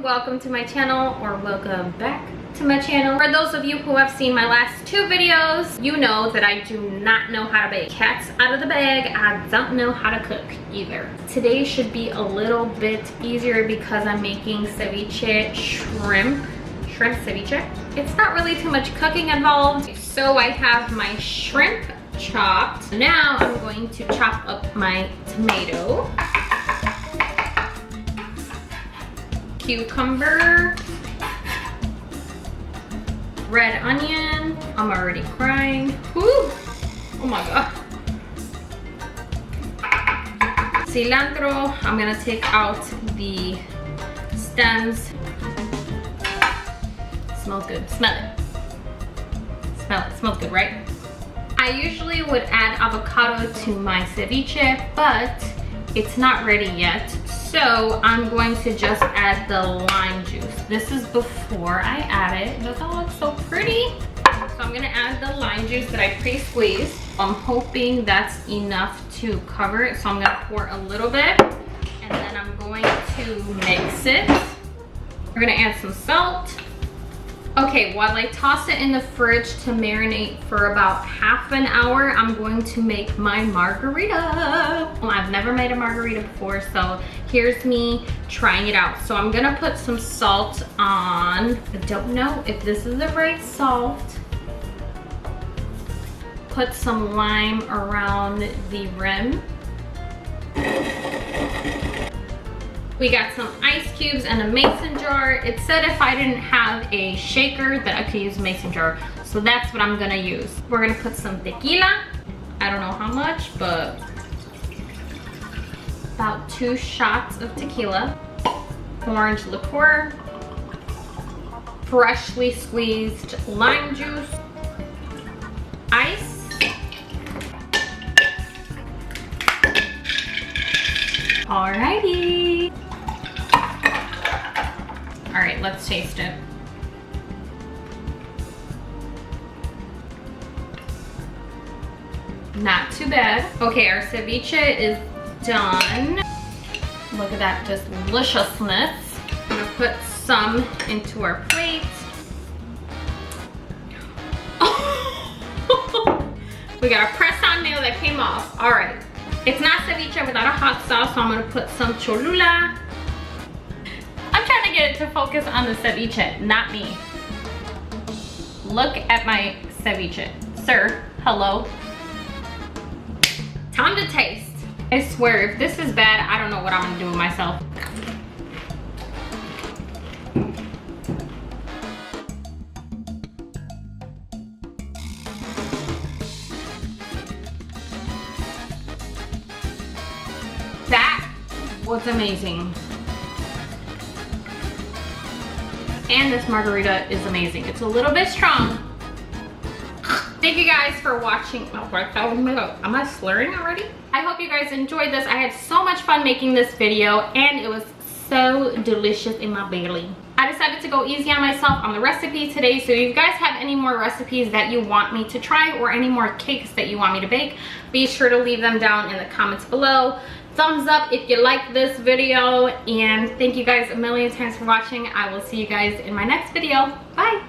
welcome to my channel, or welcome back to my channel. For those of you who have seen my last two videos, you know that I do not know how to bake. Cat's out of the bag. I don't know how to cook either. Today should be a little bit easier because I'm making ceviche shrimp ceviche. It's not really too much cooking involved. So I have my shrimp chopped. Now I'm going to chop up my tomato, cucumber, red onion. I'm already crying. Woo! Oh my god. Cilantro. I'm gonna take out the stems. Smells good. Smell it. Smell it. Smells good, right? I usually would add avocado to my ceviche, but it's not ready yet. So I'm going to just add the lime juice. This is before I add it. Doesn't it look so pretty? So I'm gonna add the lime juice that I pre-squeezed. I'm hoping that's enough to cover it. So I'm gonna pour a little bit and then I'm going to mix it. We're gonna add some salt. Okay, while I toss it in the fridge to marinate for about half an hour, I'm going to make my margarita. Well, I've never made a margarita before, so here's me trying it out. So I'm gonna put some salt on. I don't know if this is the right salt. Put some lime around the rim. We got some ice cubes and a mason jar. It said if I didn't have a shaker that I could use a mason jar. So that's what I'm gonna use. We're gonna put some tequila. I don't know how much, but about 2 shots of tequila. Orange liqueur. Freshly squeezed lime juice. Ice. Alrighty. All right, let's taste it. Not too bad. Okay, our ceviche is done. Look at that, just deliciousness. I'm gonna put some into our plate. We got a press-on nail that came off. All right, it's not ceviche without a hot sauce, so I'm gonna put some Cholula. I'm trying to get it to focus on the ceviche, not me. Look at my ceviche. Sir, hello. Time to taste. I swear, if this is bad, I don't know what I'm gonna do with myself. That was amazing. And this margarita is amazing. It's a little bit strong. Thank you guys for watching. Oh my god, am I slurring already? I hope you guys enjoyed this. I had so much fun making this video and it was so delicious in my belly. I decided to go easy on myself on the recipe today, so if you guys have any more recipes that you want me to try or any more cakes that you want me to bake, be sure to leave them down in the comments below. Thumbs up if you like this video, and thank you guys a million times for watching. I will see you guys in my next video. Bye.